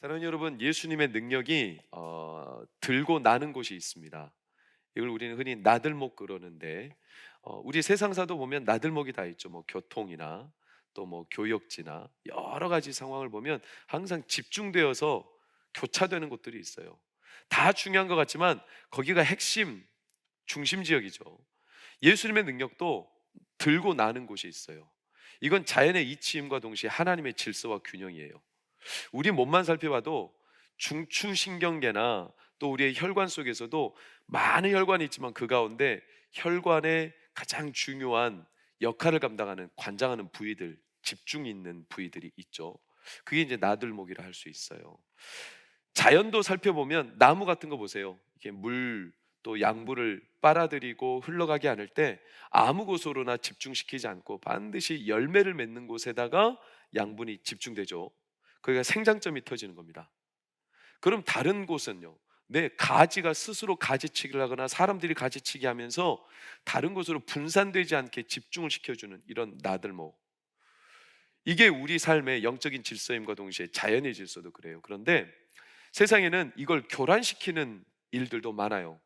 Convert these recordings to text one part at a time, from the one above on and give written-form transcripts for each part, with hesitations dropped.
사랑하는 여러분, 예수님의 능력이 들고 나는 곳이 있습니다. 이걸 우리는 흔히 나들목 그러는데, 우리 세상사도 보면 나들목이 다 있죠. 뭐 교통이나 또 뭐 교역지나 여러 가지 상황을 보면 항상 집중되어서 교차되는 곳들이 있어요. 다 중요한 것 같지만 거기가 핵심 중심 지역이죠. 예수님의 능력도 들고 나는 곳이 있어요. 이건 자연의 이치임과 동시에 하나님의 질서와 균형이에요. 우리 몸만 살펴봐도 중추신경계나 또 우리의 혈관 속에서도 많은 혈관이 있지만 그 가운데 혈관의 가장 중요한 역할을 감당하는 관장하는 부위들, 집중이 있는 부위들이 있죠. 그게 이제 나들목이라 할 수 있어요. 자연도 살펴보면 나무 같은 거 보세요. 이게 물 또 양분을 빨아들이고 흘러가게 않을 때 아무 곳으로나 집중시키지 않고 반드시 열매를 맺는 곳에다가 양분이 집중되죠. 거기가 생장점이 터지는 겁니다. 그럼 다른 곳은요, 내 가지가 스스로 가지치기를 하거나 사람들이 가지치기 하면서 다른 곳으로 분산되지 않게 집중을 시켜주는 이런 나들목, 이게 우리 삶의 영적인 질서임과 동시에 자연의 질서도 그래요. 그런데 세상에는 이걸 교란시키는 일들도 많아요.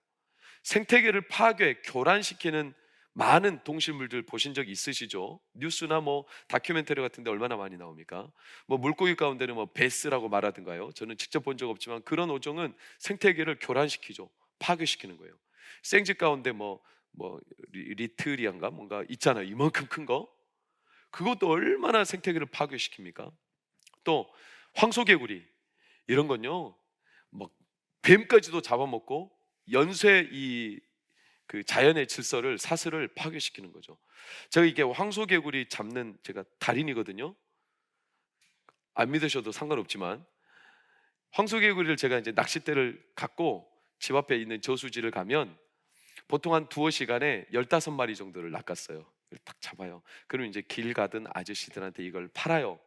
생태계를 파괴, 교란시키는 많은 동식물들 보신 적 있으시죠? 뉴스나 뭐 다큐멘터리 같은 데 얼마나 많이 나옵니까? 뭐 물고기 가운데는 뭐 베스라고 말하던가요? 저는 직접 본 적 없지만 그런 어종은 생태계를 교란시키죠. 파괴시키는 거예요. 생쥐 가운데 뭐 리트리안가 뭔가 있잖아요. 이만큼 큰 거. 그것도 얼마나 생태계를 파괴시킵니까? 또 황소개구리 이런 건요. 막 뱀까지도 잡아먹고 연쇄 그 자연의 질서를 사슬을 파괴시키는 거죠. 제가 이게 황소개구리 잡는 제가 달인이거든요. 안 믿으셔도 상관없지만 황소개구리를 제가 이제 낚싯대를 갖고 집 앞에 있는 저수지를 가면 보통 한 두어 시간에 15마리 정도를 낚았어요. 이걸 딱 잡아요. 그럼 이제 길 가던 아저씨들한테 이걸 팔아요.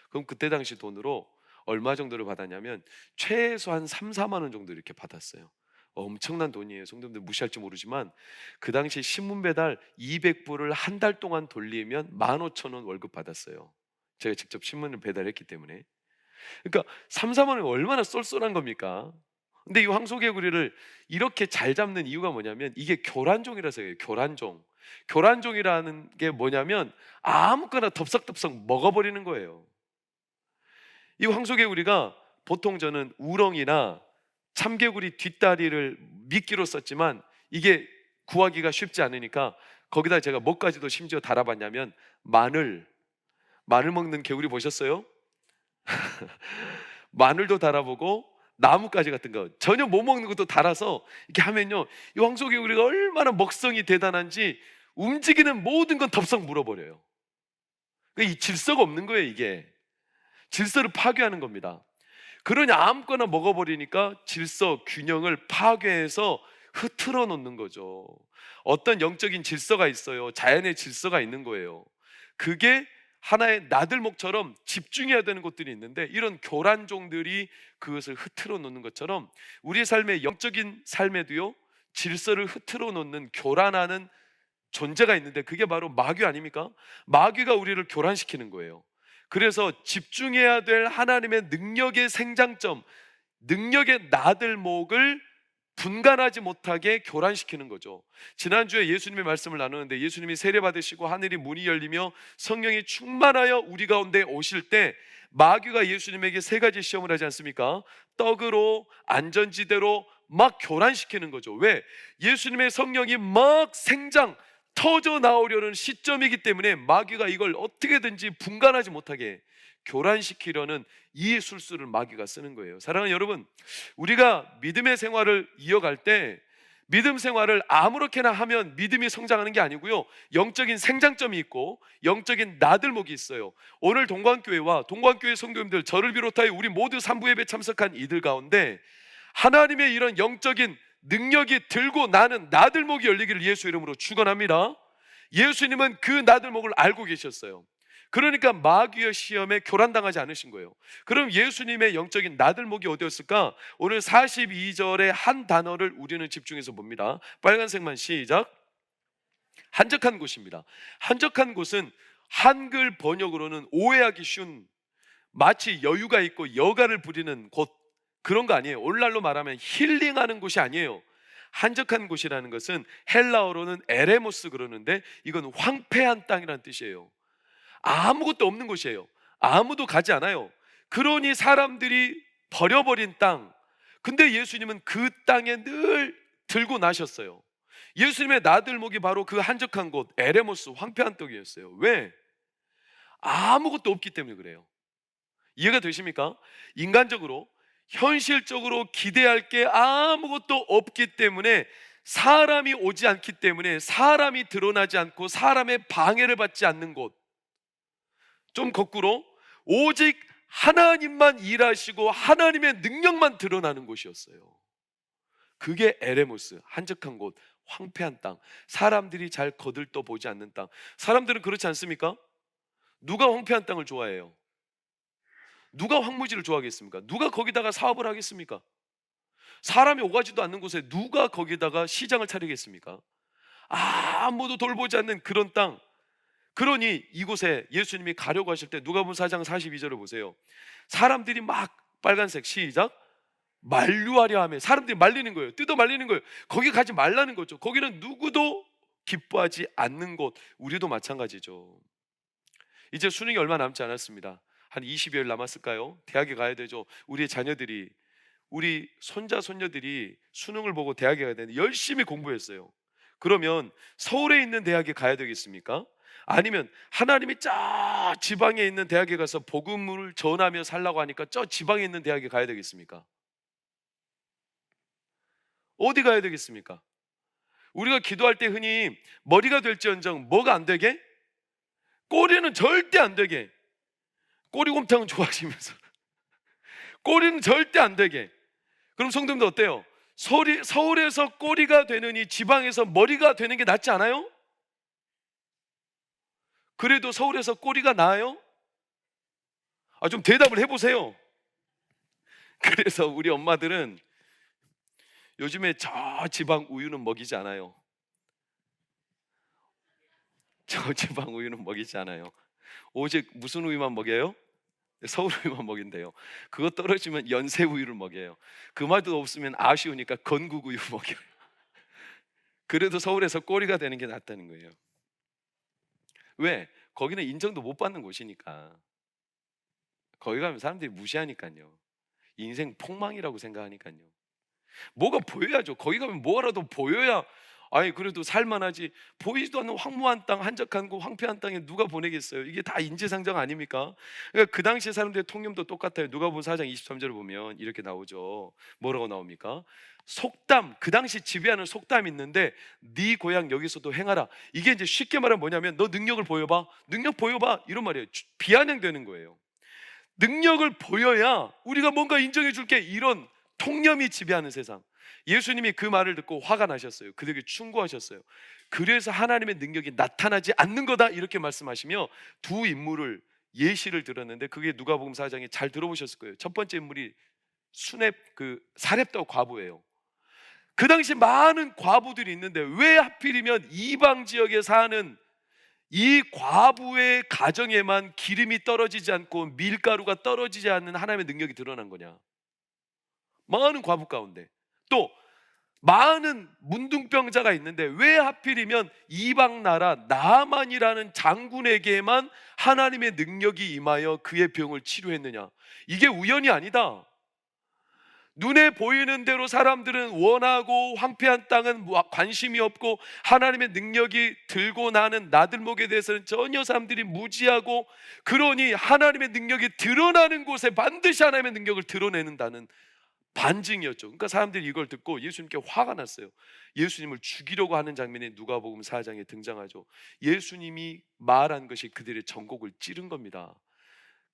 그럼 그때 당시 돈으로 얼마 정도를 받았냐면 최소한 3, 4만 원 정도 이렇게 받았어요. 엄청난 돈이에요. 성도님들 무시할지 모르지만 그 당시 신문 배달 200부를 한 달 동안 돌리면 15,000원 월급 받았어요. 제가 직접 신문을 배달했기 때문에. 그러니까 3, 4만 원이 얼마나 쏠쏠한 겁니까? 근데 이 황소개구리를 이렇게 잘 잡는 이유가 뭐냐면 이게 교란종이라서요. 교란종. 교란종이라는 게 뭐냐면 아무거나 덥석덥석 먹어버리는 거예요. 이 황소개구리가 보통 저는 우렁이나 참개구리 뒷다리를 미끼로 썼지만 이게 구하기가 쉽지 않으니까 거기다 제가 뭐까지도 심지어 달아봤냐면 마늘 먹는 개구리 보셨어요? 마늘도 달아보고 나뭇가지 같은 거 전혀 못 먹는 것도 달아서 이렇게 하면요, 이 황소개구리가 얼마나 먹성이 대단한지 움직이는 모든 건 덥석 물어버려요. 이 질서가 없는 거예요. 이게 질서를 파괴하는 겁니다. 그러니 아무거나 먹어버리니까 질서, 균형을 파괴해서 흐트러 놓는 거죠. 어떤 영적인 질서가 있어요. 자연의 질서가 있는 거예요. 그게 하나의 나들목처럼 집중해야 되는 것들이 있는데 이런 교란종들이 그것을 흐트러 놓는 것처럼 우리 삶의 영적인 삶에도요, 질서를 흐트러 놓는 교란하는 존재가 있는데 그게 바로 마귀 아닙니까? 마귀가 우리를 교란시키는 거예요. 그래서 집중해야 될 하나님의 능력의 생장점, 능력의 나들목을 분간하지 못하게 교란시키는 거죠. 지난주에 예수님의 말씀을 나누는데 예수님이 세례받으시고 하늘이 문이 열리며 성령이 충만하여 우리 가운데 오실 때 마귀가 예수님에게 세 가지 시험을 하지 않습니까? 떡으로, 안전지대로 막 교란시키는 거죠. 왜? 예수님의 성령이 막 생장 터져 나오려는 시점이기 때문에 마귀가 이걸 어떻게든지 분간하지 못하게 교란시키려는 이 술수를 마귀가 쓰는 거예요. 사랑하는 여러분, 우리가 믿음의 생활을 이어갈 때 믿음 생활을 아무렇게나 하면 믿음이 성장하는 게 아니고요, 영적인 생장점이 있고 영적인 나들목이 있어요. 오늘 동관교회와 동관교회 성도님들, 저를 비롯하여 우리 모두 삼부예배 참석한 이들 가운데 하나님의 이런 영적인 능력이 들고 나는 나들목이 열리기를 예수 이름으로 축원합니다. 예수님은 그 나들목을 알고 계셨어요. 그러니까 마귀의 시험에 교란당하지 않으신 거예요. 그럼 예수님의 영적인 나들목이 어디였을까? 오늘 42절의 한 단어를 우리는 집중해서 봅니다. 빨간색만 시작. 한적한 곳입니다. 한적한 곳은 한글 번역으로는 오해하기 쉬운 마치 여유가 있고 여가를 부리는 곳, 그런 거 아니에요. 오늘날로 말하면 힐링하는 곳이 아니에요. 한적한 곳이라는 것은 헬라어로는 에레모스 그러는데 이건 황폐한 땅이라는 뜻이에요. 아무것도 없는 곳이에요. 아무도 가지 않아요. 그러니 사람들이 버려버린 땅. 근데 예수님은 그 땅에 늘 들고 나셨어요. 예수님의 나들목이 바로 그 한적한 곳 에레모스 황폐한 땅이었어요. 왜? 아무것도 없기 때문에 그래요. 이해가 되십니까? 인간적으로 현실적으로 기대할 게 아무것도 없기 때문에, 사람이 오지 않기 때문에, 사람이 드러나지 않고 사람의 방해를 받지 않는 곳, 좀 거꾸로 오직 하나님만 일하시고 하나님의 능력만 드러나는 곳이었어요. 그게 에레모스, 한적한 곳, 황폐한 땅, 사람들이 잘 거들떠 보지 않는 땅. 사람들은 그렇지 않습니까? 누가 황폐한 땅을 좋아해요? 누가 황무지를 좋아하겠습니까? 누가 거기다가 사업을 하겠습니까? 사람이 오가지도 않는 곳에 누가 거기다가 시장을 차리겠습니까? 아무도 돌보지 않는 그런 땅. 그러니 이곳에 예수님이 가려고 하실 때 누가복음 4장 42절을 보세요. 사람들이 막 빨간색 시작 만류하려 하며, 사람들이 말리는 거예요. 뜯어 말리는 거예요. 거기 가지 말라는 거죠. 거기는 누구도 기뻐하지 않는 곳. 우리도 마찬가지죠. 이제 수능이 얼마 남지 않았습니다. 한 20여일 남았을까요? 대학에 가야 되죠. 우리의 자녀들이, 우리 손자 손녀들이 수능을 보고 대학에 가야 되는데 열심히 공부했어요. 그러면 서울에 있는 대학에 가야 되겠습니까? 아니면 하나님이 저 지방에 있는 대학에 가서 복음을 전하며 살라고 하니까 저 지방에 있는 대학에 가야 되겠습니까? 어디 가야 되겠습니까? 우리가 기도할 때 흔히 머리가 될지언정 뭐가 안 되게? 꼬리는 절대 안 되게. 꼬리곰탕은 좋아하시면서 꼬리는 절대 안 되게. 그럼 성도님들 어때요? 서울에서 꼬리가 되느니 지방에서 머리가 되는 게 낫지 않아요? 그래도 서울에서 꼬리가 나아요? 좀 대답을 해보세요. 그래서 우리 엄마들은 요즘에 저 지방 우유는 먹이지 않아요. 저 지방 우유는 먹이지 않아요. 오직 무슨 우유만 먹여요? 서울 우유만 먹인대요. 그거 떨어지면 연세 우유를 먹여요. 그 말도 없으면 아쉬우니까 건국 우유 먹여요. 그래도 서울에서 꼬리가 되는 게 낫다는 거예요. 왜? 거기는 인정도 못 받는 곳이니까. 거기 가면 사람들이 무시하니까요. 인생 폭망이라고 생각하니까요. 뭐가 보여야죠. 거기 가면 뭐라도 보여야 그래도 살만하지. 보이지도 않는 황무한 땅, 한적한 곳, 황폐한 땅에 누가 보내겠어요? 이게 다 인지상정 아닙니까? 그러니까 그 당시 사람들의 통념도 똑같아요. 누가복음 4장 23절을 보면 이렇게 나오죠. 뭐라고 나옵니까? 속담, 그 당시 지배하는 속담이 있는데 네 고향 여기서도 행하라. 이게 이제 쉽게 말하면 뭐냐면 너 능력을 보여봐. 능력 보여봐. 이런 말이에요. 비아냥되는 거예요. 능력을 보여야 우리가 뭔가 인정해 줄게. 이런 통념이 지배하는 세상. 예수님이 그 말을 듣고 화가 나셨어요. 그들에게 충고하셨어요. 그래서 하나님의 능력이 나타나지 않는 거다 이렇게 말씀하시며 두 인물을 예시를 들었는데 그게 누가복음 4장에 잘 들어보셨을 거예요. 첫 번째 인물이 사렙다 과부예요. 그 당시 많은 과부들이 있는데 왜 하필이면 이방 지역에 사는 이 과부의 가정에만 기름이 떨어지지 않고 밀가루가 떨어지지 않는 하나님의 능력이 드러난 거냐? 많은 과부 가운데 또 많은 문둥병자가 있는데 왜 하필이면 이방 나라 나만이라는 장군에게만 하나님의 능력이 임하여 그의 병을 치료했느냐? 이게 우연이 아니다. 눈에 보이는 대로 사람들은 원하고 황폐한 땅은 관심이 없고 하나님의 능력이 들고 나는 나들목에 대해서는 전혀 사람들이 무지하고, 그러니 하나님의 능력이 드러나는 곳에 반드시 하나님의 능력을 드러내는다는 반증이었죠. 그러니까 사람들이 이걸 듣고 예수님께 화가 났어요. 예수님을 죽이려고 하는 장면이 누가복음 4장에 등장하죠. 예수님이 말한 것이 그들의 전곡을 찌른 겁니다.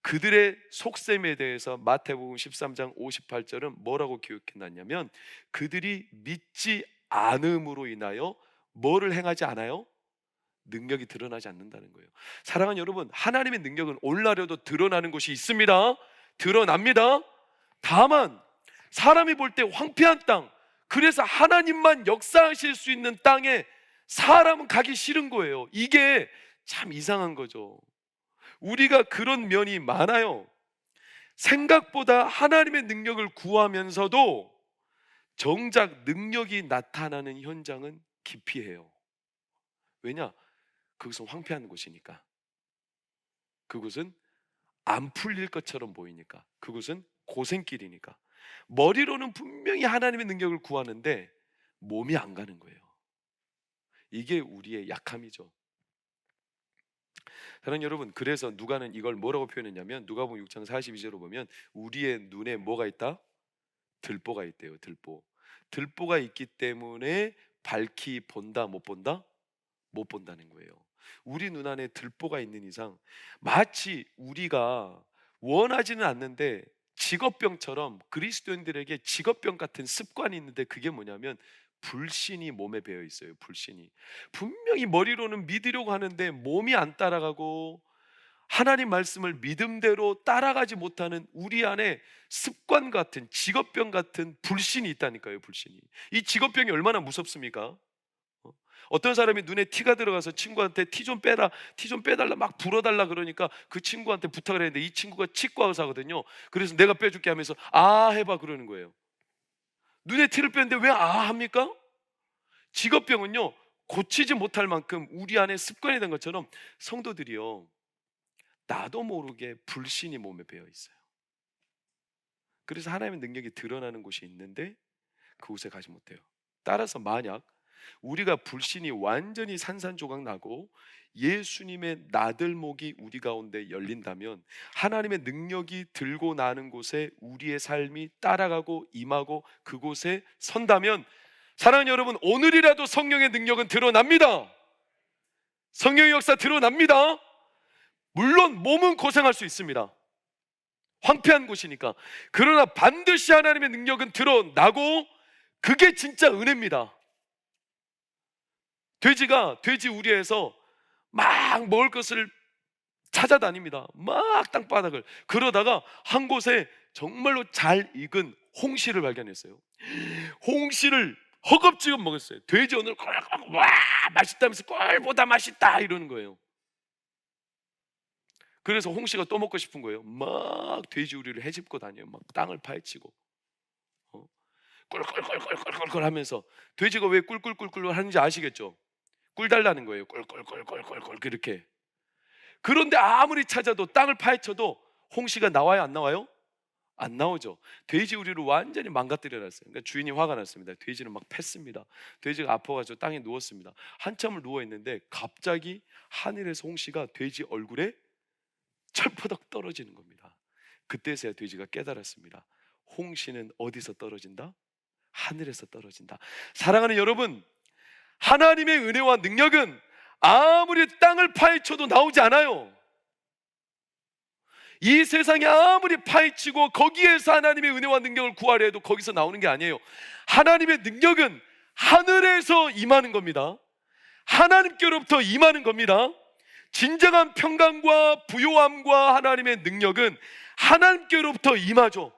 그들의 속셈에 대해서 마태복음 13장 58절은 뭐라고 기록해놨냐면 그들이 믿지 않음으로 인하여 뭐를 행하지 않아요? 능력이 드러나지 않는다는 거예요. 사랑하는 여러분, 하나님의 능력은 올라려도 드러나는 곳이 있습니다. 드러납니다. 다만 사람이 볼 때 황폐한 땅, 그래서 하나님만 역사하실 수 있는 땅에 사람은 가기 싫은 거예요. 이게 참 이상한 거죠. 우리가 그런 면이 많아요. 생각보다 하나님의 능력을 구하면서도 정작 능력이 나타나는 현장은 기피해요. 왜냐? 그것은 황폐한 곳이니까. 그곳은 안 풀릴 것처럼 보이니까. 그곳은 고생길이니까. 머리로는 분명히 하나님의 능력을 구하는데 몸이 안 가는 거예요. 이게 우리의 약함이죠. 사랑하는 여러분, 그래서 누가는 이걸 뭐라고 표현했냐면, 누가복음 6장 42절로 보면 우리의 눈에 뭐가 있다? 들보가 있대요. 들보. 들보가 있기 때문에 밝히 본다, 못 본다? 못 본다는 거예요. 우리 눈 안에 들보가 있는 이상 마치 우리가 원하지는 않는데 직업병처럼, 그리스도인들에게 직업병 같은 습관이 있는데, 그게 뭐냐면 불신이 몸에 배어 있어요. 불신이 분명히 머리로는 믿으려고 하는데 몸이 안 따라가고, 하나님 말씀을 믿음대로 따라가지 못하는 우리 안에 습관 같은, 직업병 같은 불신이 있다니까요. 불신이. 이 직업병이 얼마나 무섭습니까? 어떤 사람이 눈에 티가 들어가서 친구한테 티 좀 빼라, 티 좀 빼달라 막 불어달라 그러니까 그 친구한테 부탁을 했는데, 이 친구가 치과 의사거든요. 그래서 내가 빼줄게 하면서 아 해봐 그러는 거예요. 눈에 티를 뺐는데 왜 아 합니까? 직업병은요, 고치지 못할 만큼 우리 안에 습관이 된 것처럼 성도들이요, 나도 모르게 불신이 몸에 배어 있어요. 그래서 하나님의 능력이 드러나는 곳이 있는데 그곳에 가지 못해요. 따라서 만약 우리가 불신이 완전히 산산조각 나고 예수님의 나들목이 우리 가운데 열린다면, 하나님의 능력이 들고 나는 곳에 우리의 삶이 따라가고 임하고 그곳에 선다면, 사랑하는 여러분, 오늘이라도 성령의 능력은 드러납니다. 성령의 역사 드러납니다. 물론 몸은 고생할 수 있습니다. 황폐한 곳이니까. 그러나 반드시 하나님의 능력은 드러나고, 그게 진짜 은혜입니다. 돼지가 돼지 우리에서 막 먹을 것을 찾아다닙니다. 막 땅바닥을. 그러다가 한 곳에 정말로 잘 익은 홍시를 발견했어요. 홍시를 허겁지겁 먹었어요. 돼지 오늘 꼴꼴 와 맛있다면서 꼴보다 맛있다 이러는 거예요. 그래서 홍시가 또 먹고 싶은 거예요. 막 돼지우리를 헤집고 다녀요. 막 땅을 파헤치고 꿀꿀꿀꿀꿀꿀 하면서. 돼지가 왜 꿀꿀꿀꿀 하는지 아시겠죠? 꿀 달라는 거예요. 꿀꿀꿀꿀꿀꿀 그렇게. 그런데 아무리 찾아도, 땅을 파헤쳐도 홍시가 나와요, 안 나와요? 안 나오죠. 돼지우리를 완전히 망가뜨려 놨어요. 그러니까 주인이 화가 났습니다. 돼지는 막 팼습니다. 돼지가 아파가지고 땅에 누웠습니다. 한참을 누워 있는데 갑자기 하늘에서 홍시가 돼지 얼굴에 철퍼덕 떨어지는 겁니다. 그때서야 돼지가 깨달았습니다. 홍시는 어디서 떨어진다? 하늘에서 떨어진다. 사랑하는 여러분, 하나님의 은혜와 능력은 아무리 땅을 파헤쳐도 나오지 않아요. 이 세상에 아무리 파헤치고 거기에서 하나님의 은혜와 능력을 구하려 해도 거기서 나오는 게 아니에요. 하나님의 능력은 하늘에서 임하는 겁니다. 하나님께로부터 임하는 겁니다. 진정한 평강과 부요함과 하나님의 능력은 하나님께로부터 임하죠.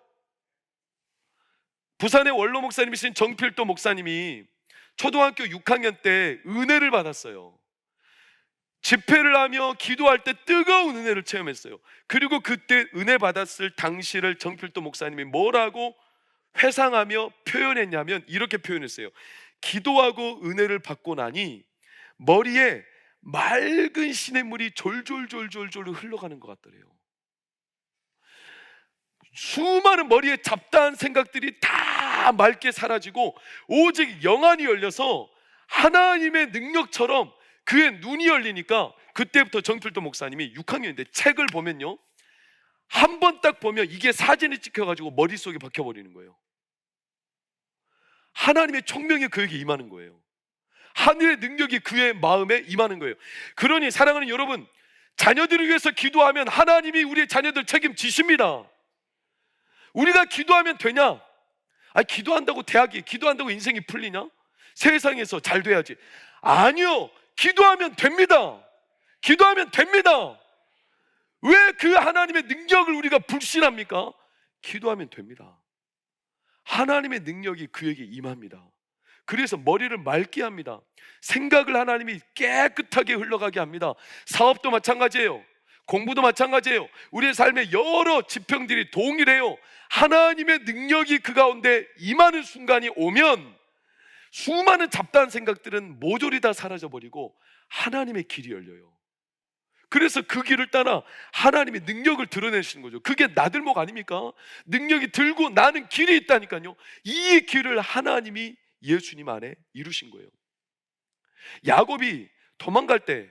부산의 원로 목사님이신 정필도 목사님이 초등학교 6학년 때 은혜를 받았어요. 집회를 하며 기도할 때 뜨거운 은혜를 체험했어요. 그리고 그때 은혜 받았을 당시를 정필도 목사님이 뭐라고 회상하며 표현했냐면, 이렇게 표현했어요. 기도하고 은혜를 받고 나니 머리에 맑은 시냇물이 졸졸졸졸졸 흘러가는 것 같더래요. 수많은 머리에 잡다한 생각들이 다 맑게 사라지고 오직 영안이 열려서 하나님의 능력처럼 그의 눈이 열리니까, 그때부터 정필도 목사님이 6학년인데 책을 보면요, 한 번 딱 보면 이게 사진이 찍혀가지고 머릿속에 박혀버리는 거예요. 하나님의 총명이 그에게 임하는 거예요. 하늘의 능력이 그의 마음에 임하는 거예요. 그러니 사랑하는 여러분, 자녀들을 위해서 기도하면 하나님이 우리의 자녀들 책임지십니다. 우리가 기도하면 되냐? 기도한다고 기도한다고 인생이 풀리냐? 세상에서 잘 돼야지. 아니요, 기도하면 됩니다. 기도하면 됩니다. 왜 그 하나님의 능력을 우리가 불신합니까? 기도하면 됩니다. 하나님의 능력이 그에게 임합니다. 그래서 머리를 맑게 합니다. 생각을 하나님이 깨끗하게 흘러가게 합니다. 사업도 마찬가지예요. 공부도 마찬가지예요. 우리의 삶의 여러 지평들이 동일해요. 하나님의 능력이 그 가운데 임하는 순간이 오면 수많은 잡다한 생각들은 모조리 다 사라져버리고 하나님의 길이 열려요. 그래서 그 길을 따라 하나님의 능력을 드러내시는 거죠. 그게 나들목 아닙니까? 능력이 들고 나는 길이 있다니까요. 이 길을 하나님이 예수님 안에 이루신 거예요. 야곱이 도망갈 때,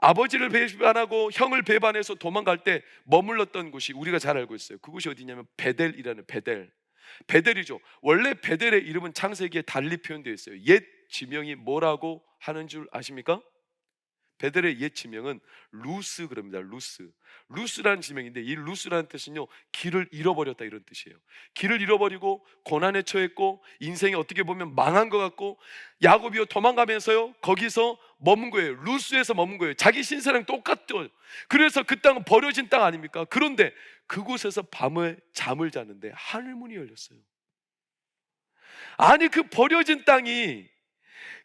아버지를 배반하고 형을 배반해서 도망갈 때 머물렀던 곳이 우리가 잘 알고 있어요. 그곳이 어디냐면 베델이라는 베델이죠. 원래 베델의 이름은 창세기에 달리 표현되어 있어요. 옛 지명이 뭐라고 하는 줄 아십니까? 베델의 옛 지명은 루스 그럽니다. 루스라는 지명인데, 이 루스라는 뜻은요, 길을 잃어버렸다 이런 뜻이에요. 길을 잃어버리고 고난에 처했고 인생이 어떻게 보면 망한 것 같고, 야곱이요 도망가면서요 거기서 머문 거예요. 루스에서 머문 거예요. 자기 신세랑 똑같죠. 그래서 그 땅은 버려진 땅 아닙니까? 그런데 그곳에서 밤에 잠을 자는데 하늘문이 열렸어요. 아니, 그 버려진 땅이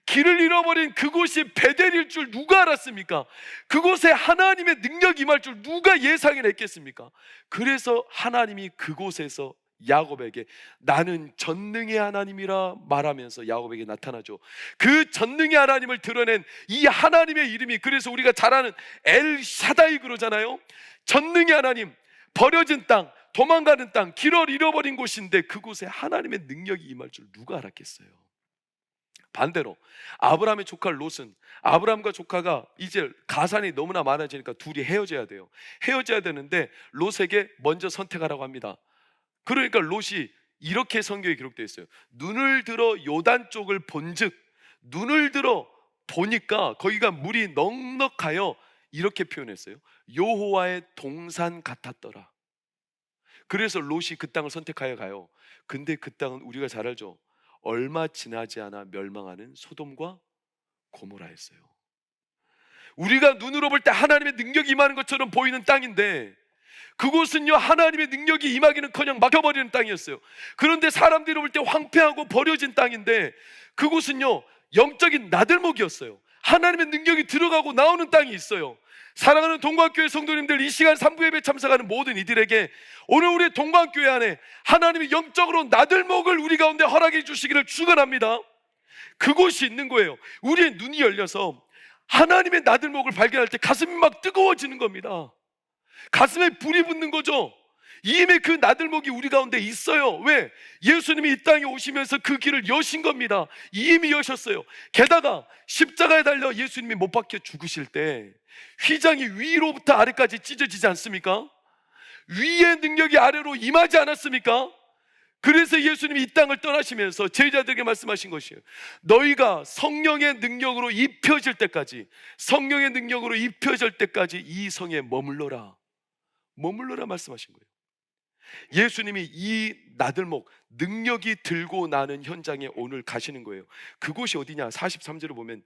길을 잃어버린 그곳이 베델일 줄 누가 알았습니까? 그곳에 하나님의 능력이 임할 줄 누가 예상을 했겠습니까? 그래서 하나님이 그곳에서 야곱에게 나는 전능의 하나님이라 말하면서 야곱에게 나타나죠. 그 전능의 하나님을 드러낸 이 하나님의 이름이, 그래서 우리가 잘 아는 엘샤다이 그러잖아요. 전능의 하나님, 버려진 땅, 도망가는 땅, 길을 잃어버린 곳인데 그곳에 하나님의 능력이 임할 줄 누가 알았겠어요? 반대로 아브라함의 조카 롯은, 아브라함과 조카가 이제 가산이 너무나 많아지니까 둘이 헤어져야 돼요. 헤어져야 되는데 롯에게 먼저 선택하라고 합니다. 그러니까 롯이 이렇게 성경에 기록되어 있어요. 눈을 들어 요단 쪽을 본즉, 눈을 들어 보니까 거기가 물이 넉넉하여, 이렇게 표현했어요. 여호와의 동산 같았더라. 그래서 롯이 그 땅을 선택하여 가요. 근데 그 땅은 우리가 잘 알죠. 얼마 지나지 않아 멸망하는 소돔과 고모라였어요. 우리가 눈으로 볼 때 하나님의 능력이 임하는 것처럼 보이는 땅인데 그곳은요 하나님의 능력이 임하기는커녕 막혀버리는 땅이었어요. 그런데 사람들이 볼 때 황폐하고 버려진 땅인데 그곳은요 영적인 나들목이었어요. 하나님의 능력이 들어가고 나오는 땅이 있어요. 사랑하는 동광교회 성도님들, 이 시간 3부 예배 참석하는 모든 이들에게 오늘 우리 동광교회 안에 하나님이 영적으로 나들목을 우리 가운데 허락해 주시기를 축원합니다. 그곳이 있는 거예요. 우리의 눈이 열려서 하나님의 나들목을 발견할 때 가슴이 막 뜨거워지는 겁니다. 가슴에 불이 붙는 거죠. 이미 그 나들목이 우리 가운데 있어요. 왜? 예수님이 이 땅에 오시면서 그 길을 여신 겁니다. 이미 여셨어요. 게다가 십자가에 달려 예수님이 못 박혀 죽으실 때 휘장이 위로부터 아래까지 찢어지지 않습니까? 위의 능력이 아래로 임하지 않았습니까? 그래서 예수님이 이 땅을 떠나시면서 제자들에게 말씀하신 것이에요. 너희가 성령의 능력으로 입혀질 때까지, 성령의 능력으로 입혀질 때까지 이 성에 머물러라 말씀하신 거예요. 예수님이 이 나들목, 능력이 들고 나는 현장에 오늘 가시는 거예요. 그곳이 어디냐? 43절을 보면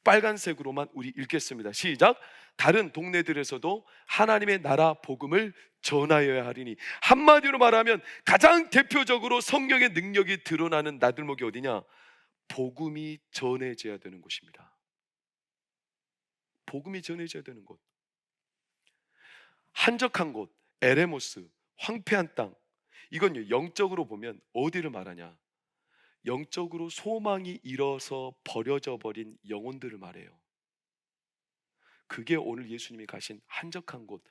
빨간색으로만 우리 읽겠습니다. 시작. 다른 동네들에서도 하나님의 나라 복음을 전하여야 하리니. 한마디로 말하면 가장 대표적으로 성령의 능력이 드러나는 나들목이 어디냐? 복음이 전해져야 되는 곳입니다. 복음이 전해져야 되는 곳, 한적한 곳, 에레모스, 황폐한 땅. 이건요 영적으로 보면 어디를 말하냐? 영적으로 소망이 잃어서 버려져 버린 영혼들을 말해요. 그게 오늘 예수님이 가신 한적한 곳,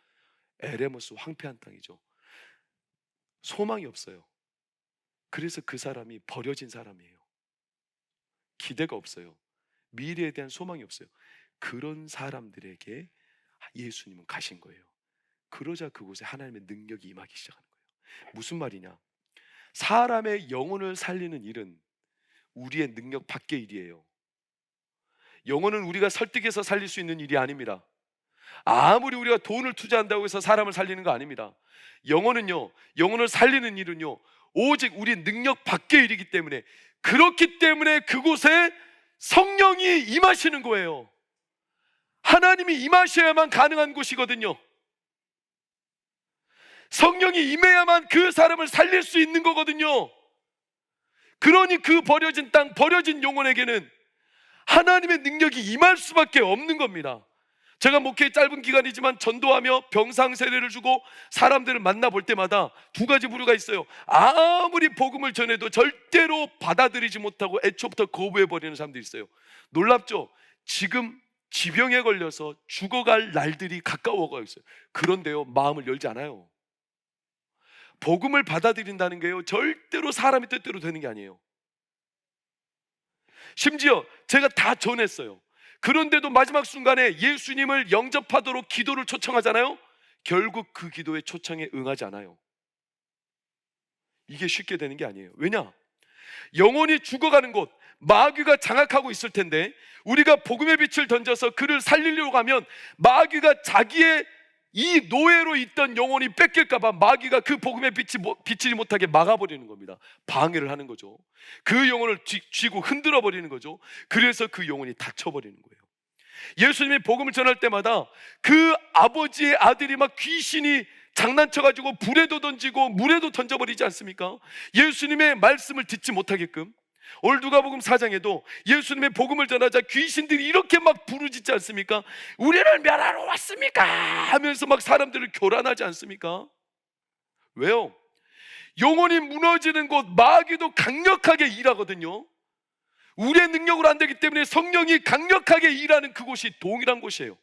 에레모스, 황폐한 땅이죠. 소망이 없어요. 그래서 그 사람이 버려진 사람이에요. 기대가 없어요. 미래에 대한 소망이 없어요. 그런 사람들에게 예수님은 가신 거예요. 그러자 그곳에 하나님의 능력이 임하기 시작하는 거예요. 무슨 말이냐? 사람의 영혼을 살리는 일은 우리의 능력 밖의 일이에요. 영혼은 우리가 설득해서 살릴 수 있는 일이 아닙니다. 아무리 우리가 돈을 투자한다고 해서 사람을 살리는 거 아닙니다. 영혼은요, 영혼을 살리는 일은요 오직 우리 능력 밖의 일이기 때문에, 그렇기 때문에 그곳에 성령이 임하시는 거예요. 하나님이 임하셔야만 가능한 곳이거든요. 성령이 임해야만 그 사람을 살릴 수 있는 거거든요. 그러니 그 버려진 땅, 버려진 영혼에게는 하나님의 능력이 임할 수밖에 없는 겁니다. 제가 목회 짧은 기간이지만 전도하며 병상 세례를 주고 사람들을 만나볼 때마다 두 가지 부류가 있어요. 아무리 복음을 전해도 절대로 받아들이지 못하고 애초부터 거부해버리는 사람들이 있어요. 놀랍죠? 지금 지병에 걸려서 죽어갈 날들이 가까워가고 있어요. 그런데요, 마음을 열지 않아요. 복음을 받아들인다는 게요, 절대로 사람의 뜻대로 되는 게 아니에요. 심지어 제가 다 전했어요. 그런데도 마지막 순간에 예수님을 영접하도록 기도를 초청하잖아요. 결국 그 기도의 초청에 응하지 않아요. 이게 쉽게 되는 게 아니에요. 왜냐? 영혼이 죽어가는 곳, 마귀가 장악하고 있을 텐데 우리가 복음의 빛을 던져서 그를 살리려고 하면 마귀가 자기의 이 노예로 있던 영혼이 뺏길까봐 마귀가 그 복음의 빛이 비치지 못하게 막아버리는 겁니다. 방해를 하는 거죠. 그 영혼을 쥐고 흔들어 버리는 거죠. 그래서 그 영혼이 닫혀버리는 거예요. 예수님이 복음을 전할 때마다 그 아버지의 아들이 막 귀신이 장난쳐가지고 불에도 던지고 물에도 던져버리지 않습니까? 예수님의 말씀을 듣지 못하게끔. 오늘 누가복음 4장에도 예수님의 복음을 전하자 귀신들이 이렇게 막 부르짖지 않습니까? 우리를 멸하러 왔습니까? 하면서 막 사람들을 교란하지 않습니까? 왜요? 영혼이 무너지는 곳, 마귀도 강력하게 일하거든요. 우리의 능력으로 안 되기 때문에 성령이 강력하게 일하는 그곳이 동일한 곳이에요.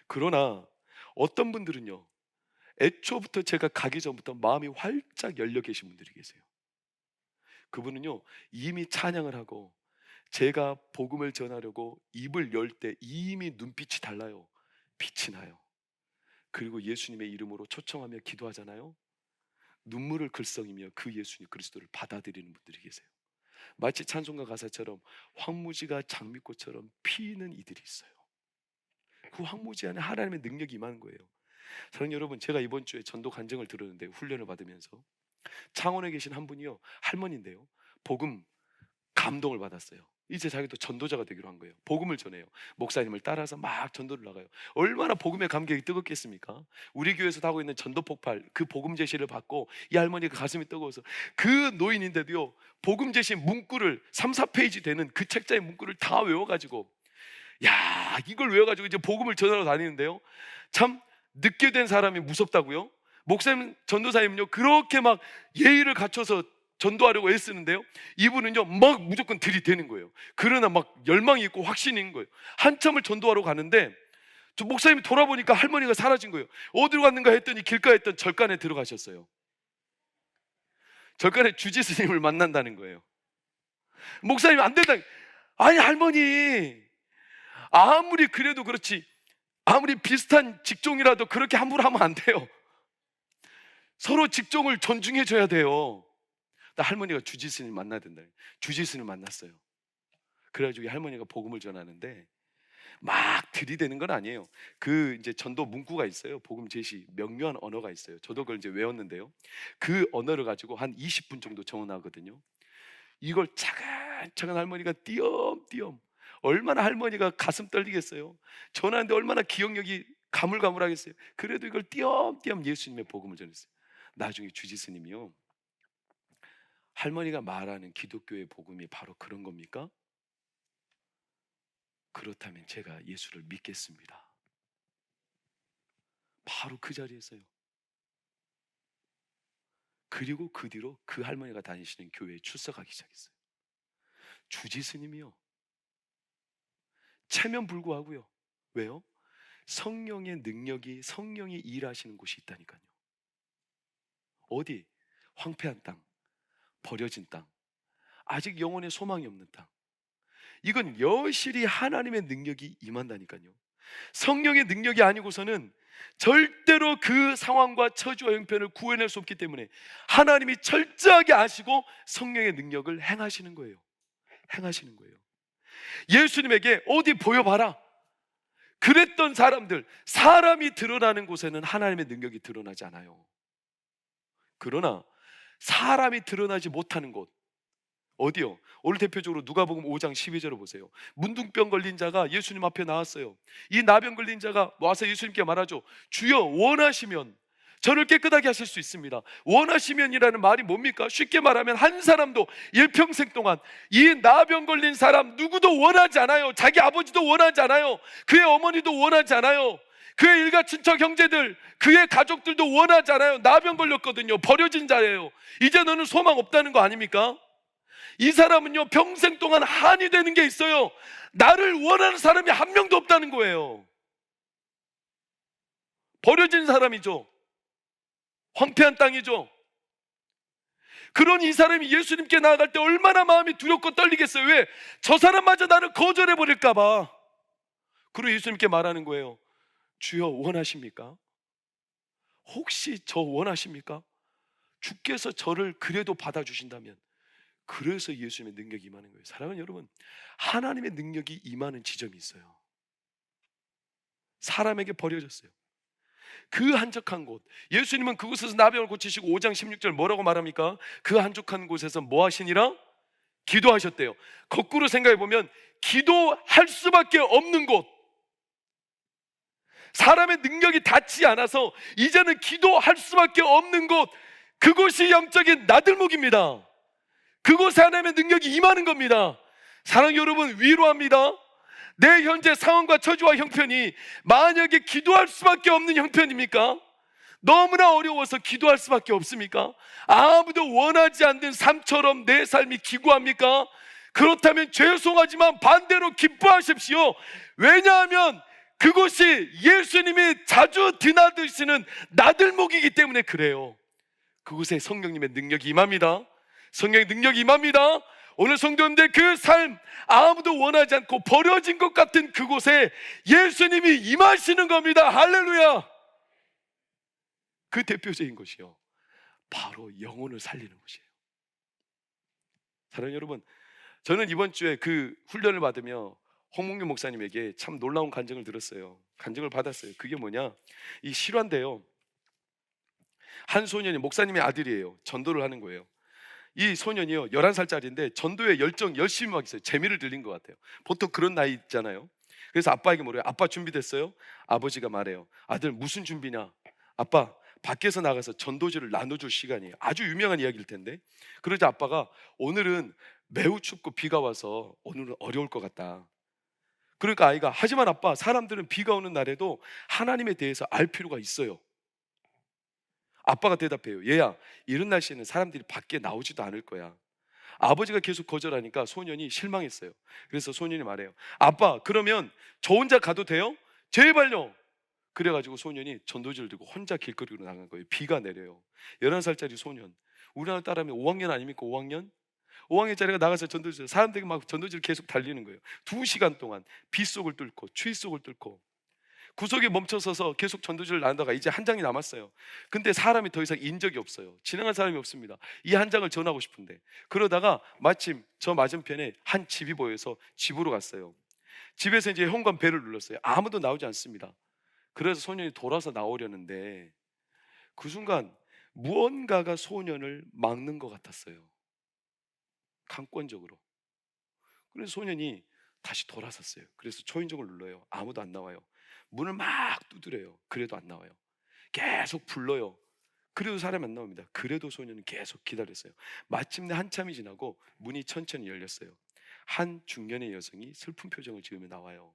그러나 어떤 분들은요, 애초부터 제가 가기 전부터 마음이 활짝 열려 계신 분들이 계세요. 그분은요, 이미 찬양을 하고 제가 복음을 전하려고 입을 열 때 이미 눈빛이 달라요. 빛이 나요. 그리고 예수님의 이름으로 초청하며 기도하잖아요. 눈물을 글썽이며 그 예수님 그리스도를 받아들이는 분들이 계세요. 마치 찬송가 가사처럼 황무지가 장미꽃처럼 피는 이들이 있어요. 그 황무지 안에 하나님의 능력이 임하는 거예요. 사랑하는 여러분, 제가 이번 주에 전도 간증을 들었는데, 훈련을 받으면서 창원에 계신 한 분이요, 할머니인데요, 복음 감동을 받았어요. 이제 자기도 전도자가 되기로 한 거예요. 복음을 전해요. 목사님을 따라서 막 전도를 나가요. 얼마나 복음의 감격이 뜨겁겠습니까? 우리 교회에서 하고 있는 전도 폭발, 그 복음 제시를 받고 이 할머니가 가슴이 뜨거워서 그 노인인데도요, 복음 제시 문구를 3, 4페이지 되는 그 책자의 문구를 다 외워가지고, 야, 이걸 외워가지고 이제 복음을 전하러 다니는데요, 참 늦게 된 사람이 무섭다고요? 목사님, 전도사님은요, 그렇게 막 예의를 갖춰서 전도하려고 애쓰는데요, 이분은요 막 무조건 들이대는 거예요. 그러나 막 열망이 있고 확신이 있는 거예요. 한참을 전도하러 가는데 저 목사님이 돌아보니까 할머니가 사라진 거예요. 어디로 갔는가 했더니 길가에 있던 절간에 들어가셨어요. 절간에 주지 스님을 만난다는 거예요. 목사님이 안 된다. 아니 할머니, 아무리 그래도 그렇지, 아무리 비슷한 직종이라도 그렇게 함부로 하면 안 돼요. 서로 직종을 존중해 줘야 돼요. 할머니가 주지스님 만나야 된다. 주지스님 만났어요. 그래가지고 할머니가 복음을 전하는데 막 들이대는 건 아니에요. 그 이제 전도 문구가 있어요. 복음 제시 명료한 언어가 있어요. 저도 그걸 이제 외웠는데요, 그 언어를 가지고 한 20분 정도 정원하거든요. 이걸 차근차근 할머니가 띄엄띄엄, 얼마나 할머니가 가슴 떨리겠어요. 전하는데 얼마나 기억력이 가물가물하겠어요. 그래도 이걸 띄엄띄엄 예수님의 복음을 전했어요. 나중에 주지스님이요, 할머니가 말하는 기독교의 복음이 바로 그런 겁니까? 그렇다면 제가 예수를 믿겠습니다. 바로 그 자리에서요. 그리고 그 뒤로 그 할머니가 다니시는 교회에 출석하기 시작했어요. 주지스님이요, 체면불구하고요. 왜요? 성령의 능력이, 성령이 일하시는 곳이 있다니까요. 어디? 황폐한 땅, 버려진 땅, 아직 영혼의 소망이 없는 땅, 이건 여실히 하나님의 능력이 임한다니까요. 성령의 능력이 아니고서는 절대로 그 상황과 처지와 형편을 구해낼 수 없기 때문에 하나님이 철저하게 아시고 성령의 능력을 행하시는 거예요. 행하시는 거예요. 예수님에게 어디 보여봐라, 그랬던 사람들, 사람이 드러나는 곳에는 하나님의 능력이 드러나지 않아요. 그러나 사람이 드러나지 못하는 곳, 어디요? 오늘 대표적으로 누가복음 5장 12절을 보세요. 문둥병 걸린 자가 예수님 앞에 나왔어요. 이 나병 걸린 자가 와서 예수님께 말하죠. 주여 원하시면 저를 깨끗하게 하실 수 있습니다. 원하시면이라는 말이 뭡니까? 쉽게 말하면 한 사람도 일평생 동안 이 나병 걸린 사람 누구도 원하지 않아요. 자기 아버지도 원하지 않아요. 그의 어머니도 원하지 않아요. 그의 일가 친척 형제들, 그의 가족들도 원하지 않아요. 나병 걸렸거든요. 버려진 자예요. 이제 너는 소망 없다는 거 아닙니까? 이 사람은요, 평생 동안 한이 되는 게 있어요. 나를 원하는 사람이 한 명도 없다는 거예요. 버려진 사람이죠. 황폐한 땅이죠. 그런 이 사람이 예수님께 나아갈 때 얼마나 마음이 두렵고 떨리겠어요. 왜? 저 사람마저 나를 거절해 버릴까 봐. 그리고 예수님께 말하는 거예요. 주여, 원하십니까? 혹시 저 원하십니까? 주께서 저를 그래도 받아주신다면. 그래서 예수님의 능력이 임하는 거예요. 사랑하는 여러분, 하나님의 능력이 임하는 지점이 있어요. 사람에게 버려졌어요. 그 한적한 곳, 예수님은 그곳에서 나병을 고치시고 5장 16절 뭐라고 말합니까? 그 한적한 곳에서 뭐 하시니라? 기도하셨대요. 거꾸로 생각해 보면 기도할 수밖에 없는 곳, 사람의 능력이 닿지 않아서 이제는 기도할 수밖에 없는 곳, 그곳이 영적인 나들목입니다. 그곳에 하나님의 능력이 임하는 겁니다. 사랑하는 여러분, 위로합니다. 내 현재 상황과 처지와 형편이 만약에 기도할 수밖에 없는 형편입니까? 너무나 어려워서 기도할 수밖에 없습니까? 아무도 원하지 않는 삶처럼 내 삶이 기구합니까? 그렇다면 죄송하지만 반대로 기뻐하십시오. 왜냐하면 그곳이 예수님이 자주 드나드시는 나들목이기 때문에 그래요. 그곳에 성령님의 능력이 임합니다. 성령의 능력이 임합니다. 오늘 성도님들, 그 삶 아무도 원하지 않고 버려진 것 같은 그곳에 예수님이 임하시는 겁니다. 할렐루야. 그 대표적인 것이요, 바로 영혼을 살리는 것이에요. 사랑하는 여러분, 저는 이번 주에 그 훈련을 받으며 홍문규 목사님에게 참 놀라운 간증을 들었어요. 간증을 받았어요. 그게 뭐냐, 이 실화인데요, 한 소년이, 목사님의 아들이에요. 전도를 하는 거예요. 이 소년이요, 11살짜리인데 전도에 열정 열심히 막 있어요. 재미를 들린 것 같아요. 보통 그런 나이 있잖아요. 그래서 아빠에게 물어요. 아빠 준비됐어요? 아버지가 말해요. 아들, 무슨 준비냐? 아빠, 밖에서 나가서 전도지를 나눠줄 시간이에요. 아주 유명한 이야기일 텐데. 그러자 아빠가, 오늘은 매우 춥고 비가 와서 오늘은 어려울 것 같다. 그러니까 아이가, 하지만 아빠, 사람들은 비가 오는 날에도 하나님에 대해서 알 필요가 있어요. 아빠가 대답해요. 얘야, 이런 날씨에는 사람들이 밖에 나오지도 않을 거야. 아버지가 계속 거절하니까 소년이 실망했어요. 그래서 소년이 말해요. 아빠, 그러면 저 혼자 가도 돼요? 제발요. 그래가지고 소년이 전도지를 들고 혼자 길거리로 나간 거예요. 비가 내려요. 11살짜리 소년, 우리나라 따라하면 5학년 아닙니까? 5학년? 5학년짜리가 나가서 전도지를, 사람들이 막 전도지를 계속 달리는 거예요. 2시간 동안 빗속을 뚫고 추위 속을 뚫고 구석에 멈춰서서 계속 전도지를 나누다가 이제 한 장이 남았어요. 근데 사람이 더 이상 인적이 없어요. 지나간 사람이 없습니다. 이 한 장을 전하고 싶은데, 그러다가 마침 저 맞은편에 한 집이 보여서 집으로 갔어요. 집에서 이제 현관 벨을 눌렀어요. 아무도 나오지 않습니다. 그래서 소년이 돌아서 나오려는데 그 순간 무언가가 소년을 막는 것 같았어요. 강권적으로. 그래서 소년이 다시 돌아섰어요. 그래서 초인종을 눌러요. 아무도 안 나와요. 문을 막 두드려요. 그래도 안 나와요. 계속 불러요. 그래도 사람이 안 나옵니다. 그래도 소년은 계속 기다렸어요. 마침내 한참이 지나고 문이 천천히 열렸어요. 한 중년의 여성이 슬픈 표정을 지으며 나와요.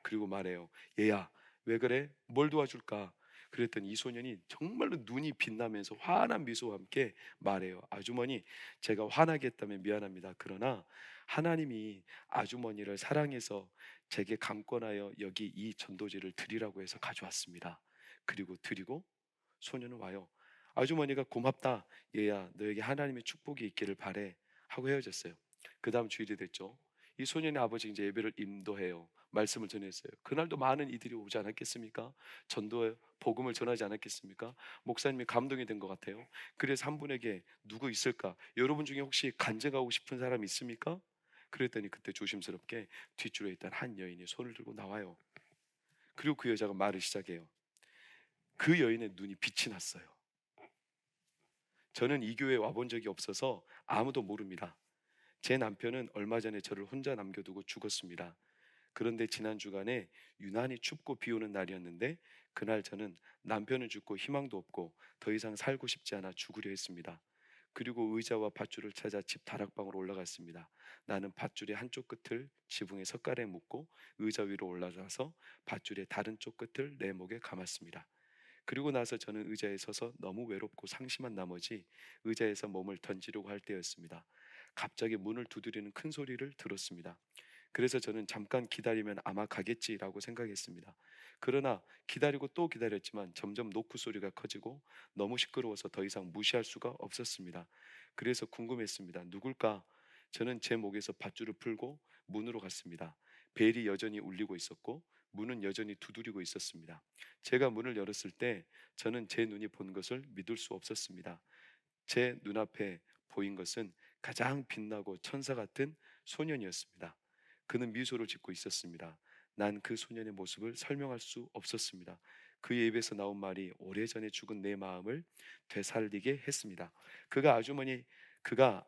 그리고 말해요. 얘야, 왜 그래? 뭘 도와줄까? 그랬더니 이 소년이 정말로 눈이 빛나면서 환한 미소와 함께 말해요. 아주머니, 제가 화나게 했다면 미안합니다. 그러나 하나님이 아주머니를 사랑해서 제게 감권하여 여기 이 전도지를 드리라고 해서 가져왔습니다. 그리고 드리고 소년은 와요. 아주머니가 고맙다. 얘야, 너에게 하나님의 축복이 있기를 바래 하고 헤어졌어요. 그 다음 주일이 됐죠. 이 소년의 아버지 이제 예배를 인도해요. 말씀을 전했어요. 그날도 많은 이들이 오지 않았겠습니까? 전도의 복음을 전하지 않았겠습니까? 목사님이 감동이 된 것 같아요. 그래서 한 분에게 누구 있을까? 여러분 중에 혹시 간증하고 싶은 사람 있습니까? 그랬더니 그때 조심스럽게 뒷줄에 있던 한 여인이 손을 들고 나와요. 그리고 그 여자가 말을 시작해요. 그 여인의 눈이 빛이 났어요. 저는 이 교회에 와본 적이 없어서 아무도 모릅니다. 제 남편은 얼마 전에 저를 혼자 남겨두고 죽었습니다. 그런데 지난 주간에 유난히 춥고 비 오는 날이었는데 그날 저는 남편은 죽고 희망도 없고 더 이상 살고 싶지 않아 죽으려 했습니다. 그리고 의자와 밧줄을 찾아 집 다락방으로 올라갔습니다. 나는 밧줄의 한쪽 끝을 지붕에 석가래에 묶고 의자 위로 올라가서 밧줄의 다른 쪽 끝을 내 목에 감았습니다. 그리고 나서 저는 의자에 서서 너무 외롭고 상심한 나머지 의자에서 몸을 던지려고 할 때였습니다. 갑자기 문을 두드리는 큰 소리를 들었습니다. 그래서 저는 잠깐 기다리면 아마 가겠지라고 생각했습니다. 그러나 기다리고 또 기다렸지만 점점 노크 소리가 커지고 너무 시끄러워서 더 이상 무시할 수가 없었습니다. 그래서 궁금했습니다. 누굴까? 저는 제 목에서 밧줄을 풀고 문으로 갔습니다. 벨이 여전히 울리고 있었고 문은 여전히 두드리고 있었습니다. 제가 문을 열었을 때 저는 제 눈이 본 것을 믿을 수 없었습니다. 제 눈앞에 보인 것은 가장 빛나고 천사 같은 소년이었습니다. 그는 미소를 짓고 있었습니다. 난 그 소년의 모습을 설명할 수 없었습니다. 그의 입에서 나온 말이 오래전에 죽은 내 마음을 되살리게 했습니다. 그가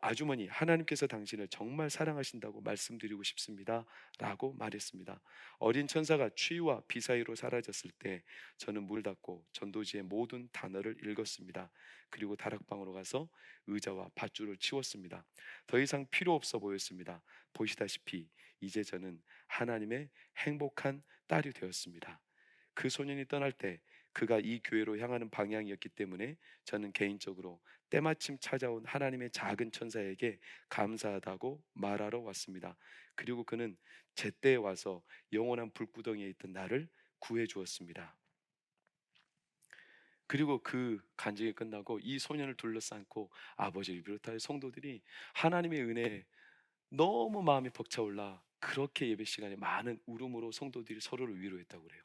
아주머니 하나님께서 당신을 정말 사랑하신다고 말씀드리고 싶습니다 라고 말했습니다. 어린 천사가 추위와 비 사이로 사라졌을 때 저는 문을 닫고 전도지의 모든 단어를 읽었습니다. 그리고 다락방으로 가서 의자와 밧줄을 치웠습니다. 더 이상 필요 없어 보였습니다. 보시다시피 이제 저는 하나님의 행복한 딸이 되었습니다. 그 소년이 떠날 때 그가 이 교회로 향하는 방향이었기 때문에 저는 개인적으로 때마침 찾아온 하나님의 작은 천사에게 감사하다고 말하러 왔습니다. 그리고 그는 제때에 와서 영원한 불구덩이에 있던 나를 구해 주었습니다. 그리고 그 간증이 끝나고 이 소년을 둘러싸고 아버지를 비롯하여 성도들이 하나님의 은혜에 너무 마음이 벅차올라 그렇게 예배 시간에 많은 울음으로 성도들이 서로를 위로했다고 그래요.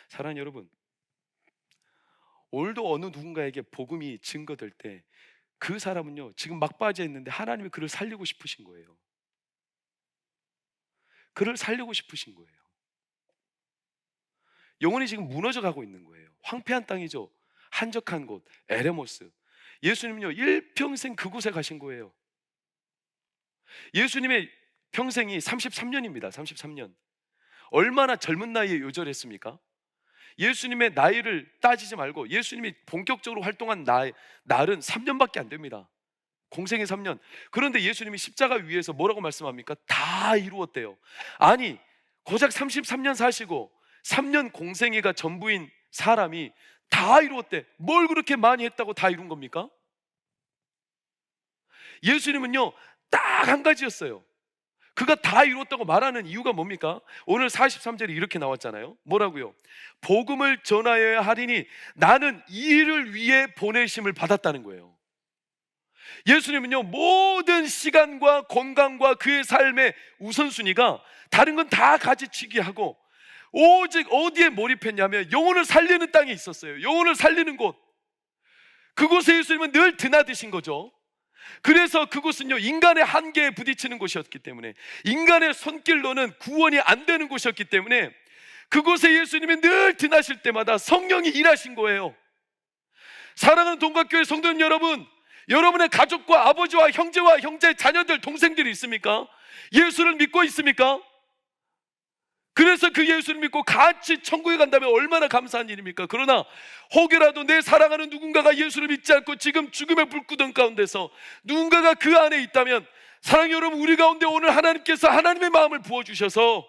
사랑하는 여러분, 오늘도 어느 누군가에게 복음이 증거될 때 그 사람은요 지금 막 빠져 있는데 하나님이 그를 살리고 싶으신 거예요. 그를 살리고 싶으신 거예요. 영혼이 지금 무너져 가고 있는 거예요. 황폐한 땅이죠. 한적한 곳 에레모스. 예수님은요 일평생 그곳에 가신 거예요. 예수님의 평생이 33년입니다. 33년. 얼마나 젊은 나이에 요절했습니까? 예수님의 나이를 따지지 말고 예수님이 본격적으로 활동한 날은 3년밖에 안 됩니다. 공생의 3년. 그런데 예수님이 십자가 위에서 뭐라고 말씀합니까? 다 이루었대요. 아니 고작 33년 사시고 3년 공생애가 전부인 사람이 다 이루었대. 뭘 그렇게 많이 했다고 다 이룬 겁니까? 예수님은요 딱 한 가지였어요. 그가 다 이뤘다고 말하는 이유가 뭡니까? 오늘 43절에 이렇게 나왔잖아요. 뭐라고요? 복음을 전하여야 하리니 나는 이 일을 위해 보내심을 받았다는 거예요. 예수님은요 모든 시간과 건강과 그의 삶의 우선순위가 다른 건 다 가지치기 하고 오직 어디에 몰입했냐면 영혼을 살리는 땅에 있었어요. 영혼을 살리는 곳. 그곳에 예수님은 늘 드나드신 거죠. 그래서 그곳은요 인간의 한계에 부딪히는 곳이었기 때문에, 인간의 손길로는 구원이 안 되는 곳이었기 때문에 그곳에 예수님이 늘 드나실 때마다 성령이 일하신 거예요. 사랑하는 동각교회 성도님 여러분, 여러분의 가족과 아버지와 형제와 형제 자녀들 동생들이 있습니까? 예수를 믿고 있습니까? 그래서 그 예수를 믿고 같이 천국에 간다면 얼마나 감사한 일입니까? 그러나 혹여라도 내 사랑하는 누군가가 예수를 믿지 않고 지금 죽음의 불구덩 가운데서 누군가가 그 안에 있다면, 사랑하는 여러분, 우리 가운데 오늘 하나님께서 하나님의 마음을 부어주셔서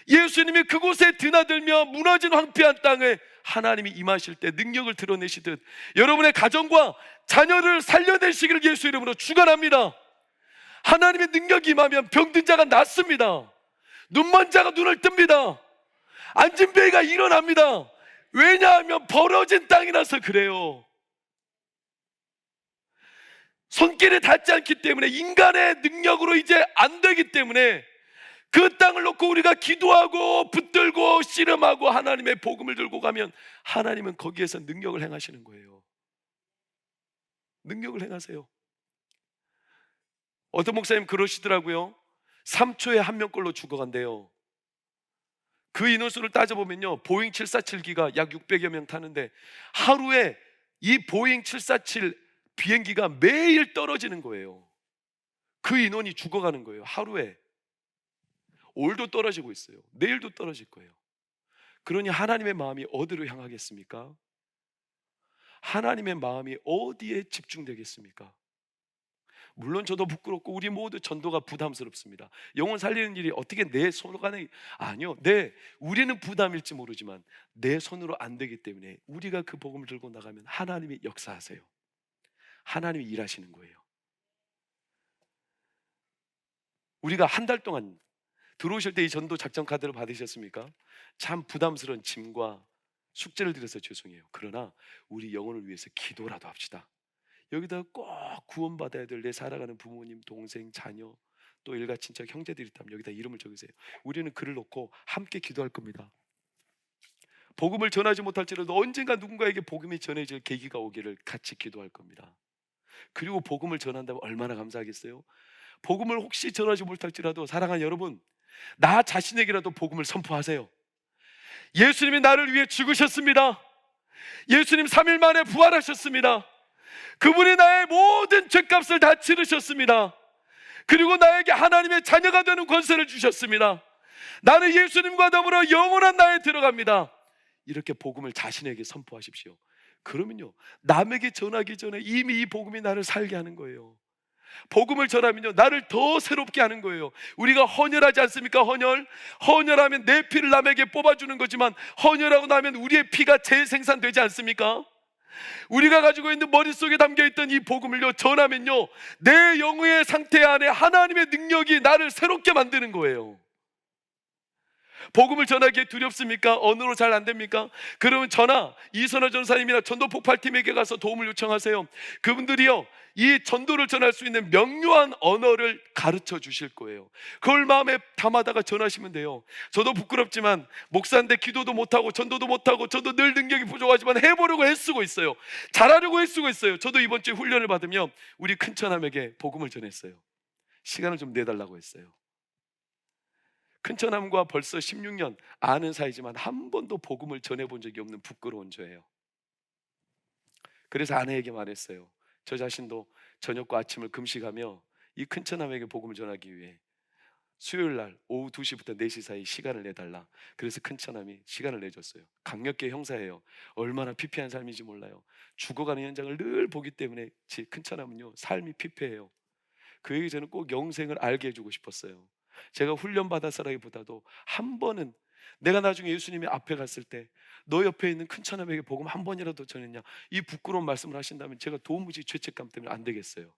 예수님이 그곳에 드나들며 무너진 황폐한 땅에 하나님이 임하실 때 능력을 드러내시듯 여러분의 가정과 자녀를 살려내시기를 예수 이름으로 축원합니다. 하나님의 능력이 임하면 병든 자가 낫습니다. 눈먼 자가 눈을 뜹니다. 앉은 배가 일어납니다. 왜냐하면 벌어진 땅이라서 그래요. 손길에 닿지 않기 때문에, 인간의 능력으로 이제 안 되기 때문에 그 땅을 놓고 우리가 기도하고 붙들고 씨름하고 하나님의 복음을 들고 가면 하나님은 거기에서 능력을 행하시는 거예요. 능력을 행하세요. 어떤 목사님 그러시더라고요. 3초에 한 명꼴로 죽어간대요. 그 인원수를 따져보면요 보잉 747기가 약 600여 명 타는데 하루에 이 보잉 747 비행기가 매일 떨어지는 거예요. 그 인원이 죽어가는 거예요. 하루에. 오늘도 떨어지고 있어요. 내일도 떨어질 거예요. 그러니 하나님의 마음이 어디로 향하겠습니까? 하나님의 마음이 어디에 집중되겠습니까? 물론 저도 부끄럽고 우리 모두 전도가 부담스럽습니다. 영혼 살리는 일이 어떻게 내 손으로 가는, 아니요, 우리는 부담일지 모르지만 내 손으로 안 되기 때문에 우리가 그 복음을 들고 나가면 하나님이 역사하세요. 하나님이 일하시는 거예요. 우리가 한 달 동안 들어오실 때 이 전도 작전 카드를 받으셨습니까? 참 부담스러운 짐과 숙제를 드려서 죄송해요. 그러나 우리 영혼을 위해서 기도라도 합시다. 여기다 꼭 구원받아야 될 내 살아가는 부모님, 동생, 자녀, 또 일가 친척, 형제들이 있다면 여기다 이름을 적으세요. 우리는 글을 놓고 함께 기도할 겁니다. 복음을 전하지 못할지라도 언젠가 누군가에게 복음이 전해질 계기가 오기를 같이 기도할 겁니다. 그리고 복음을 전한다면 얼마나 감사하겠어요? 복음을 혹시 전하지 못할지라도 사랑하는 여러분, 나 자신에게라도 복음을 선포하세요. 예수님이 나를 위해 죽으셨습니다. 예수님 3일 만에 부활하셨습니다. 그분이 나의 모든 죄값을 다 치르셨습니다. 그리고 나에게 하나님의 자녀가 되는 권세를 주셨습니다. 나는 예수님과 더불어 영원한 나에 들어갑니다. 이렇게 복음을 자신에게 선포하십시오. 그러면요, 남에게 전하기 전에 이미 이 복음이 나를 살게 하는 거예요. 복음을 전하면요, 나를 더 새롭게 하는 거예요. 우리가 헌혈하지 않습니까? 헌혈하면 내 피를 남에게 뽑아주는 거지만 헌혈하고 나면 우리의 피가 재생산되지 않습니까? 우리가 가지고 있는 머릿속에 담겨있던 이 복음을요 전하면요, 내 영의 상태 안에 하나님의 능력이 나를 새롭게 만드는 거예요. 복음을 전하기에 두렵습니까? 언어로 잘 안 됩니까? 그러면 저나 이선호 전사님이나 전도 폭발팀에게 가서 도움을 요청하세요. 그분들이요, 이 전도를 전할 수 있는 명료한 언어를 가르쳐 주실 거예요. 그걸 마음에 담아다가 전하시면 돼요. 저도 부끄럽지만 목사인데 기도도 못하고 전도도 못하고 저도 늘 능력이 부족하지만 해보려고 애쓰고 있어요. 잘하려고 애쓰고 있어요. 저도 이번 주에 훈련을 받으며 우리 큰처남에게 복음을 전했어요. 시간을 좀 내달라고 했어요. 큰처남과 벌써 16년 아는 사이지만 한 번도 복음을 전해본 적이 없는 부끄러운 저예요. 그래서 아내에게 말했어요. 저 자신도 저녁과 아침을 금식하며 이 큰처남에게 복음을 전하기 위해 수요일 날 오후 2시부터 4시 사이 시간을 내달라. 그래서 큰처남이 시간을 내줬어요. 강력계 형사예요. 얼마나 피폐한 삶인지 몰라요. 죽어가는 현장을 늘 보기 때문에 제 큰처남은요, 삶이 피폐해요. 그에게 저는 꼭 영생을 알게 해주고 싶었어요. 제가 훈련받았으라기보다도 한 번은 내가 나중에 예수님이 앞에 갔을 때 너 옆에 있는 큰처남에게 복음 한 번이라도 전했냐, 이 부끄러운 말씀을 하신다면 제가 도무지 죄책감 때문에 안 되겠어요.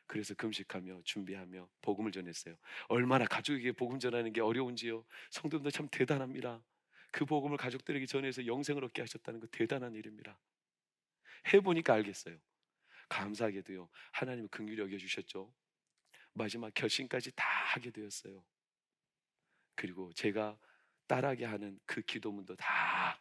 그래서 금식하며 준비하며 복음을 전했어요. 얼마나 가족에게 복음 전하는 게 어려운지요. 성도님들 참 대단합니다. 그 복음을 가족들에게 전해서 영생을 얻게 하셨다는 거 대단한 일입니다. 해보니까 알겠어요. 감사하게도요, 하나님은 긍휼히 여겨주셨죠. 마지막 결심까지 다 하게 되었어요. 그리고 제가 따라하게 하는 그 기도문도 다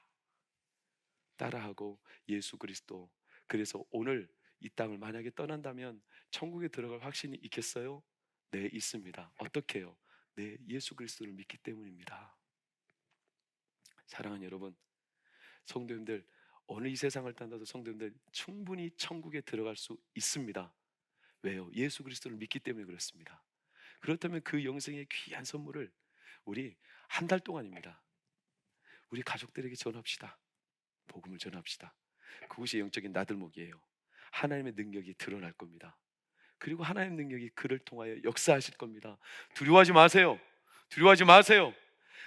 따라하고 예수 그리스도, 그래서 오늘 이 땅을 만약에 떠난다면 천국에 들어갈 확신이 있겠어요? 네, 있습니다. 어떻게 해요? 네, 예수 그리스도를 믿기 때문입니다. 사랑하는 여러분, 성도님들, 어느 이 세상을 떠나도 성도님들 충분히 천국에 들어갈 수 있습니다. 왜요? 예수 그리스도를 믿기 때문에 그렇습니다. 그렇다면 그 영생의 귀한 선물을 우리 한 달 동안입니다. 우리 가족들에게 전합시다. 복음을 전합시다. 그것이 영적인 나들목이에요. 하나님의 능력이 드러날 겁니다. 그리고 하나님의 능력이 그를 통하여 역사하실 겁니다. 두려워하지 마세요. 두려워하지 마세요.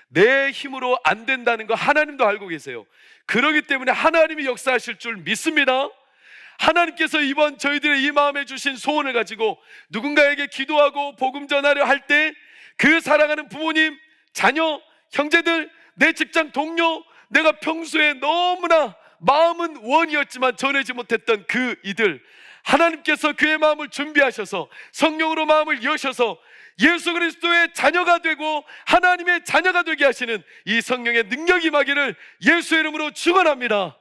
내 힘으로 안 된다는 거 하나님도 알고 계세요. 그렇기 때문에 하나님이 역사하실 줄 믿습니다. 하나님께서 이번 저희들의 이 마음에 주신 소원을 가지고 누군가에게 기도하고 복음 전하려 할 때 그 사랑하는 부모님, 자녀, 형제들, 내 직장 동료, 내가 평소에 너무나 마음은 원이었지만 전하지 못했던 그 이들, 하나님께서 그의 마음을 준비하셔서 성령으로 마음을 여셔서 예수 그리스도의 자녀가 되고 하나님의 자녀가 되게 하시는 이 성령의 능력이 임하기를 예수의 이름으로 축원합니다.